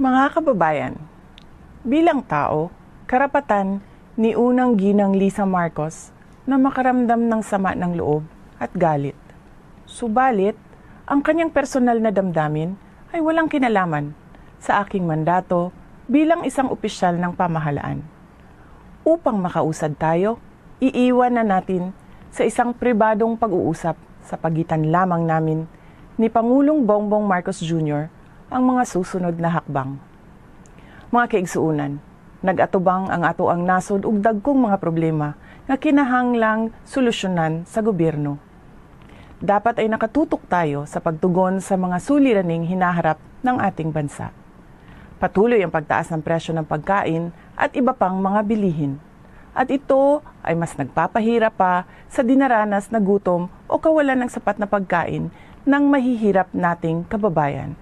Mga kababayan, bilang tao, karapatan ni unang ginang Lisa Marcos na makaramdam ng sama ng loob at galit. Subalit, ang kanyang personal na damdamin ay walang kinalaman sa aking mandato bilang isang opisyal ng pamahalaan. Upang makausad tayo, iiwan na natin sa isang pribadong pag-uusap sa pagitan lamang namin ni Pangulong Bongbong Marcos Jr. ang mga susunod na hakbang. Mga kaigsuunan, nag-atubang ang ato ang nasod ug dagkong mga problema nga kinahanglang solusyonan sa gobyerno. Dapat ay nakatutok tayo sa pagtugon sa mga suliraning hinaharap ng ating bansa. Patuloy ang pagtaas ng presyo ng pagkain at iba pang mga bilihin. At ito ay mas nagpapahirap pa sa dinaranas na gutom o kawalan ng sapat na pagkain ng mahihirap nating kababayan.